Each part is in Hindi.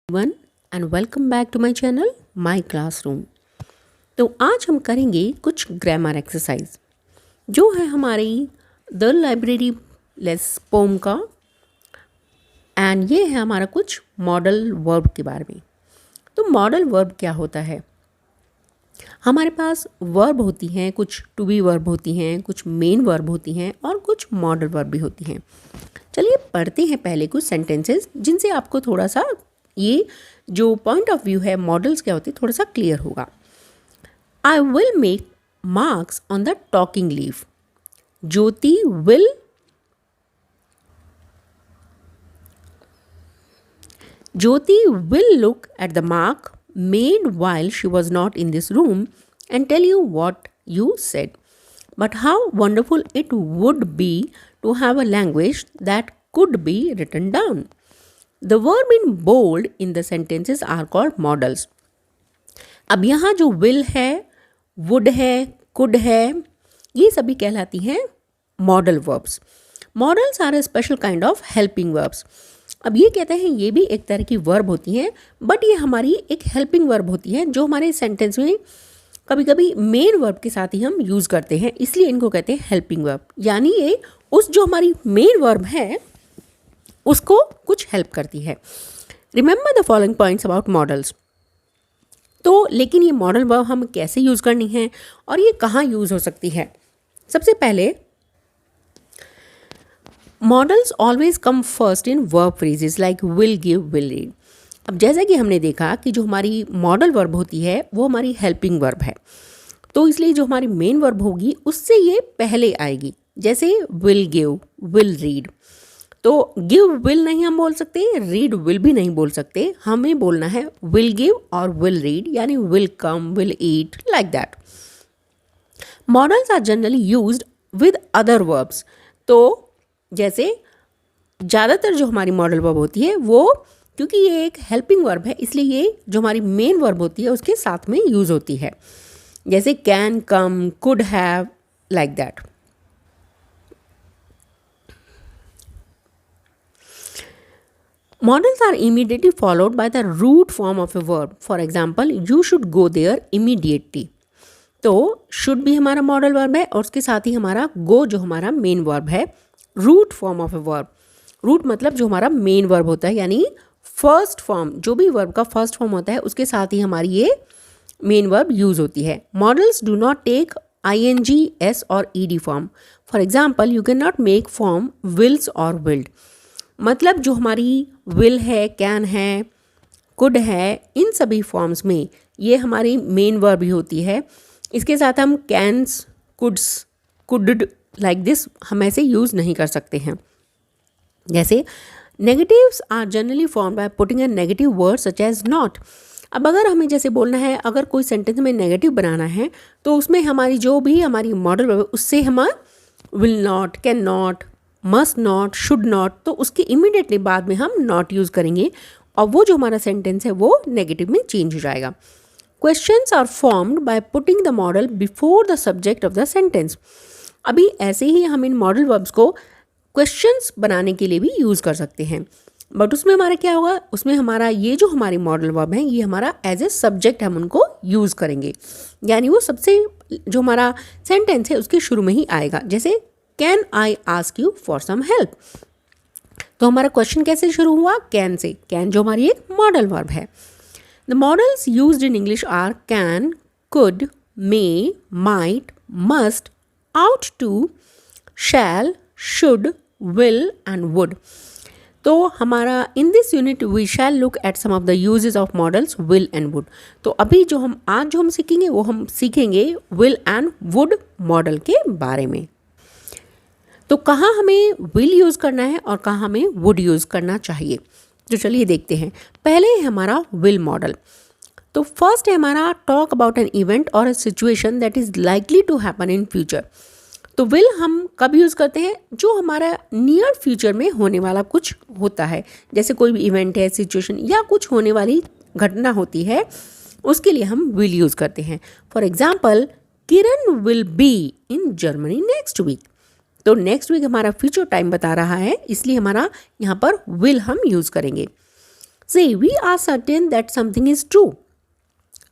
One and welcome back to my channel my classroom. तो आज हम करेंगे कुछ ग्रामर एक्सरसाइज जो है हमारी द लाइब्रेरी लेस पोम का, एंड ये है हमारा कुछ मॉडल वर्ब के बारे में। तो मॉडल वर्ब क्या होता है? हमारे पास वर्ब होती हैं, कुछ टू बी वर्ब होती हैं, कुछ मेन वर्ब होती हैं और कुछ मॉडल वर्ब भी होती हैं। चलिए पढ़ते हैं पहले कुछ सेंटेंसेस जिनसे आपको थोड़ा सा ये जो पॉइंट ऑफ व्यू है मॉडल्स क्या होते हैं थोड़ा सा क्लियर होगा। I will make marks on the talking leave. Jyoti will look at the mark made while she was not in this room and tell you what you said. But how wonderful it would be to have a language that could be written down. The verb in bold in the sentences are called modals. अब यहाँ जो will है, would है, could है, ये सभी कहलाती हैं modal verbs. Modals are a special kind of helping verbs. अब ये कहते हैं ये भी एक तरह की वर्ब होती हैं, बट ये हमारी एक हेल्पिंग वर्ब होती है जो हमारे सेंटेंस में कभी कभी मेन वर्ब के साथ ही हम यूज़ करते हैं, इसलिए इनको कहते हैं हेल्पिंग वर्ब। यानी ये उस जो हमारी मेन वर्ब है उसको कुछ हेल्प करती है। Remember the following points about models. तो लेकिन ये मॉडल वर्ब हम कैसे यूज़ करनी है और ये कहाँ यूज़ हो सकती है? सबसे पहले models always come first in verb phrases like will, give, will, read. अब जैसा कि हमने देखा कि जो हमारी मॉडल वर्ब होती है वो हमारी हेल्पिंग वर्ब है, तो इसलिए जो हमारी मेन वर्ब होगी उससे ये पहले आएगी। जैसे विल गिव, विल रीड। तो गिव विल नहीं हम बोल सकते, रीड विल भी नहीं बोल सकते, हमें बोलना है विल गिव और विल रीड, यानी will come, will eat, like that. Modals are generally used with other verbs. तो जैसे ज़्यादातर जो हमारी मॉडल वर्ब होती है वो, क्योंकि ये एक हेल्पिंग वर्ब है इसलिए ये जो हमारी मेन वर्ब होती है उसके साथ में यूज़ होती है। जैसे can, come, could have, like that. Modals are immediately followed by the root form of a verb. For example, you should go there immediately. तो should भी हमारा मॉडल वर्ब है और उसके साथ ही हमारा go जो हमारा मेन वर्ब है, root form of a verb. Root मतलब जो हमारा मेन वर्ब होता है, यानी फर्स्ट फॉर्म, जो भी वर्ब का फर्स्ट फॉर्म होता है उसके साथ ही हमारी ये मेन वर्ब यूज होती है। Modals do not take ing, s और ed form. For example, you can not make form wills और willed। मतलब जो हमारी विल है, कैन है, कुड है, इन सभी फॉर्म्स में ये हमारी मेन वर्ब ही होती है। इसके साथ हम cans, coulds, could, like this हम ऐसे यूज़ नहीं कर सकते हैं। जैसे negatives are generally form by putting a negative word such as not. अब अगर हमें जैसे बोलना है, अगर कोई सेंटेंस में नेगेटिव बनाना है तो उसमें हमारी जो भी हमारी मॉडल वर्ब है उससे हम will not, can not, must not, should not, तो उसके इमीडिएटली बाद में हम नॉट यूज़ करेंगे और वो जो हमारा सेंटेंस है वो नेगेटिव में चेंज हो जाएगा। Questions are formed by putting the modal before the subject of the sentence. अभी ऐसे ही हम इन मॉडल वर्ब्स को क्वेश्चंस बनाने के लिए भी यूज़ कर सकते हैं, बट उसमें हमारा क्या होगा, उसमें हमारा ये जो हमारी मॉडल वर्ब है ये हमारा एज ए सब्जेक्ट हम उनको यूज़ करेंगे, यानी वो सबसे जो हमारा सेंटेंस है उसके शुरू में ही आएगा। जैसे can I ask you for some help. तो हमारा क्वेश्चन कैसे शुरू हुआ? Can say. कैन जो हमारी एक मॉडल वर्ब है। The modals used in English are can, could, may, might, must, ought to, shall, should, will and would. तो हमारा in this unit we shall look at some of the uses of modals will and would. तो अभी जो हम आज जो हम सीखेंगे वो हम सीखेंगे विल एंड वुड मॉडल के बारे में। तो कहाँ हमें विल यूज़ करना है और कहाँ हमें वुड यूज़ करना चाहिए, तो चलिए देखते हैं। पहले है हमारा विल मॉडल। तो फर्स्ट है हमारा टॉक अबाउट एन इवेंट और a situation that is likely to happen in future. तो विल हम कब यूज़ करते हैं? जो हमारा नियर फ्यूचर में होने वाला कुछ होता है, जैसे कोई भी इवेंट है, सिचुएशन या कुछ होने वाली घटना होती है, उसके लिए हम विल यूज़ करते हैं। For example, Kiran will be in Germany next week. तो नेक्स्ट वीक हमारा फ्यूचर टाइम बता रहा है, इसलिए हमारा यहाँ पर विल हम यूज़ करेंगे। See we are certain that something is true.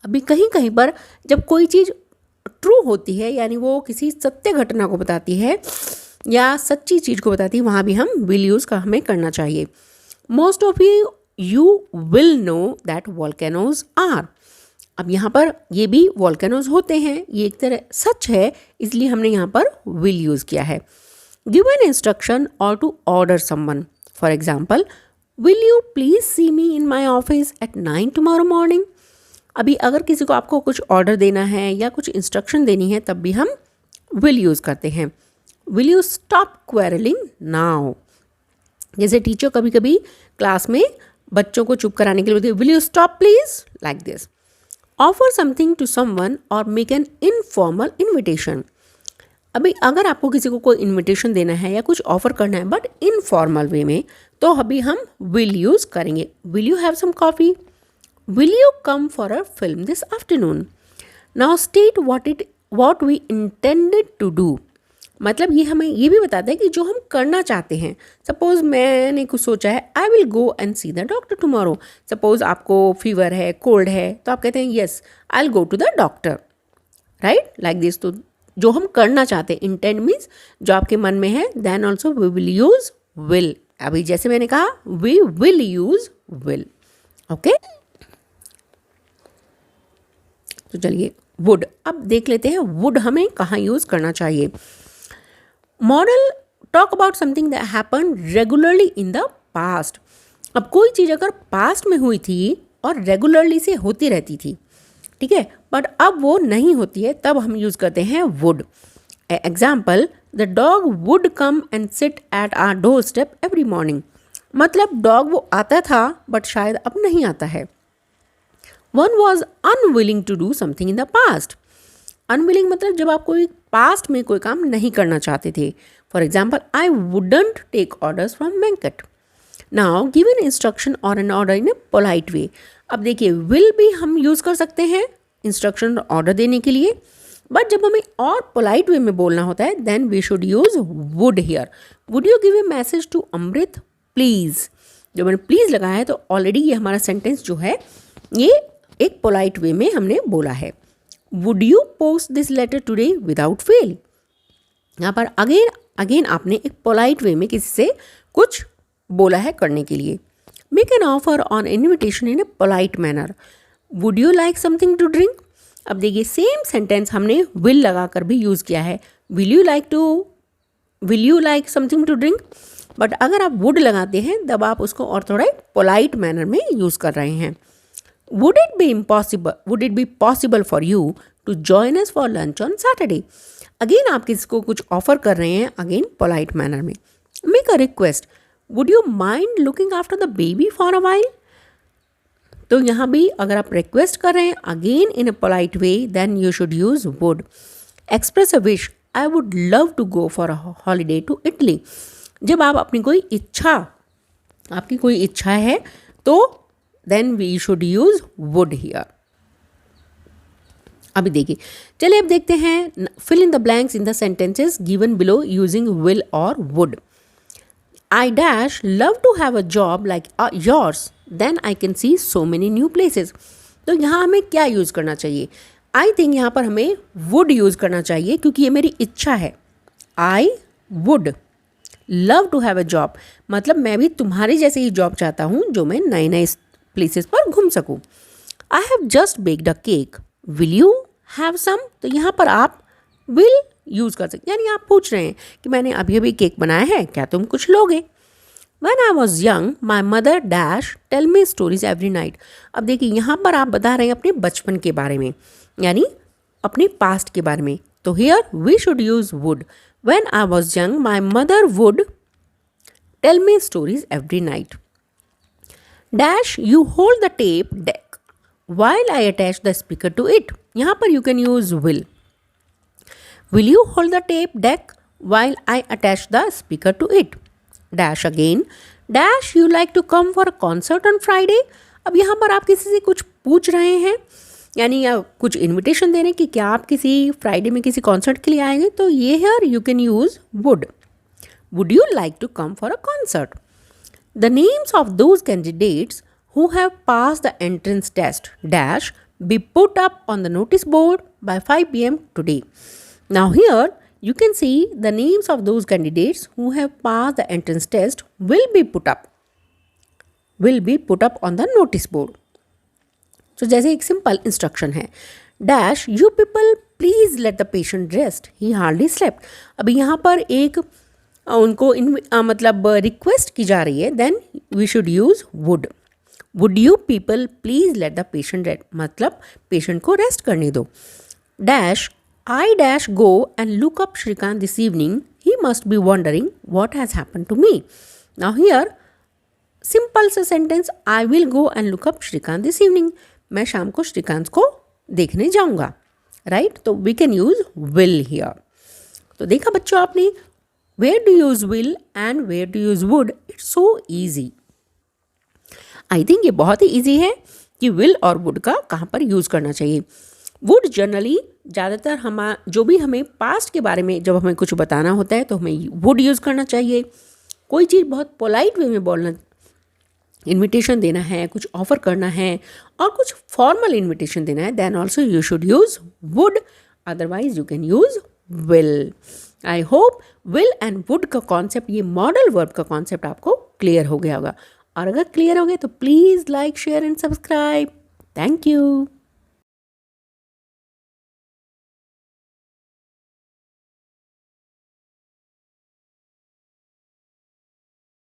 अभी कहीं कहीं पर जब कोई चीज़ ट्रू होती है, यानी वो किसी सत्य घटना को बताती है या सच्ची चीज़ को बताती है, वहाँ भी हम विल यूज़ का हमें करना चाहिए। Most of you will know that volcanoes are. अब यहाँ पर ये भी वॉल्केनोज होते हैं, ये एक तरह सच है, इसलिए हमने यहाँ पर विल यूज़ किया है। गिव एन इंस्ट्रक्शन और to order someone, for example will you please see me in my office at 9 tomorrow morning. अभी अगर किसी को आपको कुछ ऑर्डर देना है या कुछ इंस्ट्रक्शन देनी है, तब भी हम विल यूज़ करते हैं। Will you stop quarrelling now. जैसे टीचर कभी कभी क्लास में बच्चों को चुप कराने के लिए बोलते हैं, will you stop please, like this. Offer something to someone और मेक एन इनफॉर्मल इन्विटेशन। अभी अगर आपको किसी को कोई इन्विटेशन देना है या कुछ ऑफर करना है बट इनफॉर्मल वे में, तो अभी हम विल यूज़ करेंगे। Will you have some coffee, will you come for a film this afternoon. Now state what we intended to do. मतलब ये हमें ये भी बताता है कि जो हम करना चाहते हैं। सपोज मैंने कुछ सोचा है, I will go and see the doctor tomorrow. Suppose आपको फीवर है, कोल्ड है, तो आप कहते हैं yes I will go to the doctor, right, like this. तो जो हम करना चाहते हैं, इंटेंड मीन्स जो आपके मन में है, then also we will use will. अभी जैसे मैंने कहा we will use will, okay. तो चलिए वुड अब देख लेते हैं, वुड हमें कहाँ यूज़ करना चाहिए। Model talk about something that happen regularly in the past. अब कोई चीज़ अगर पास्ट में हुई थी और रेगुलरली से होती रहती थी, ठीक है, बट अब वो नहीं होती है, तब हम यूज़ करते हैं would. Example, the dog would come and sit at our door step every morning. मतलब डॉग वो आता था बट शायद अब नहीं आता है। One was unwilling to do something in the past. Unwilling मतलब जब आप कोई पास्ट में कोई काम नहीं करना चाहते थे। For example, I wouldn't take orders from Venkat. Now give an instruction or an order in a polite way. अब देखिए विल भी हम यूज़ कर सकते हैं इंस्ट्रक्शन और ऑर्डर देने के लिए, बट जब हमें और पोलाइट वे में बोलना होता है then we should use would here. Would you give a message to Amrit please. जब मैंने प्लीज़ लगाया है तो ऑलरेडी ये हमारा सेंटेंस जो है ये एक पोलाइट वे में हमने बोला है। Would you post this letter today without fail. यहाँ पर अगेन आपने एक पोलाइट वे में किसी से कुछ बोला है करने के लिए। Make an offer on invitation in a polite manner. Would you like something to drink. अब देखिए सेम सेंटेंस हमने विल लगा कर भी यूज़ किया है। Will you like something to drink, but अगर आप वुड लगाते हैं तब आप उसको और थोड़ा पोलाइट मैनर में यूज़ कर रहे हैं। Would it be possible for you to join us for lunch on Saturday? Again आप किसको कुछ ऑफर कर रहे हैं, अगेन पोलाइट मैनर में। Make a request, would you mind looking after the baby for a while. तो यहाँ भी अगर आप रिक्वेस्ट कर रहे हैं again in a polite way, then you should use would. Express a wish, I would love to go for a holiday to Italy. जब आप अपनी आपकी कोई इच्छा है तो then we should use would here। अभी देखिए, चलिए अब देखते हैं fill in the blanks in the sentences given below using will or would। I dash love to have a job like yours, then I can see so many new places। तो यहाँ हमें क्या यूज़ करना चाहिए? I think यहाँ पर हमें would यूज़ करना चाहिए क्योंकि ये मेरी इच्छा है। I would love to have a job, मतलब मैं भी तुम्हारे जैसे ही जॉब चाहता हूँ जो मैं नए नए प्लेसेस पर घूम सकूँ। I have just baked a cake, will you have some. तो यहाँ पर आप विल यूज़ कर सकते, यानी आप पूछ रहे हैं कि मैंने अभी अभी केक बनाया है, क्या तुम कुछ लोगे। When I was young, my mother dash tell me stories every night। अब देखिए यहाँ पर आप बता रहे हैं अपने बचपन के बारे में, यानी अपने पास्ट के बारे में। तो here we should use would। When I was young, my mother would tell me stories every night। Dash you hold the tape deck while I attach the speaker to it। यहाँ पर you can use will। Will you hold the tape deck while I attach the speaker to it। Dash again, dash you like to come for a concert on Friday। अब यहाँ पर आप किसी से कुछ पूछ रहे हैं, यानी या कुछ इन्विटेशन दे रहे हैं कि क्या आप किसी फ्राइडे में किसी कॉन्सर्ट के लिए आएंगे, तो ये here you can use would। Would you like to come for a concert। The names of those candidates who have passed the entrance test dash be put up on the notice board by 5 p.m. today. Now here you can see the names of those candidates who have passed the entrance test will be put up on the notice board. So जैसे एक सिंपल इंस्ट्रक्शन है, dash you people please let the patient rest, he hardly slept. अभी यहाँ पर एक उनको मतलब रिक्वेस्ट की जा रही है, then we should use would you people please let the patient rest, मतलब पेशेंट को रेस्ट करने दो. Dash I dash go and look up Srikanth this evening, he must be wondering what has happened to me. Now here simple सा sentence, I will go and look up Srikanth this evening, मैं शाम को श्रीकांत को देखने जाऊंगा, राइट. तो we can use will here. तो देखा बच्चों आपने, where do use will and where do use would, it's so easy. I think ये बहुत ही ईजी है कि विल और वुड का कहाँ पर यूज़ करना चाहिए. वुड जनरली ज़्यादातर जो भी हमें पास्ट के बारे में जब हमें कुछ बताना होता है तो हमें वुड यूज़ करना चाहिए. कोई चीज़ बहुत पोलाइट वे में बोलना, इन्विटेशन देना है, कुछ ऑफर करना है और कुछ फॉर्मल इन्विटेशन देना है, then also you should use would, otherwise you can use will. I hope will and would का कॉन्सेप्ट, ये मॉडल वर्ब का कॉन्सेप्ट आपको क्लियर हो गया होगा. और अगर क्लियर हो गया तो please like share and subscribe. Thank you.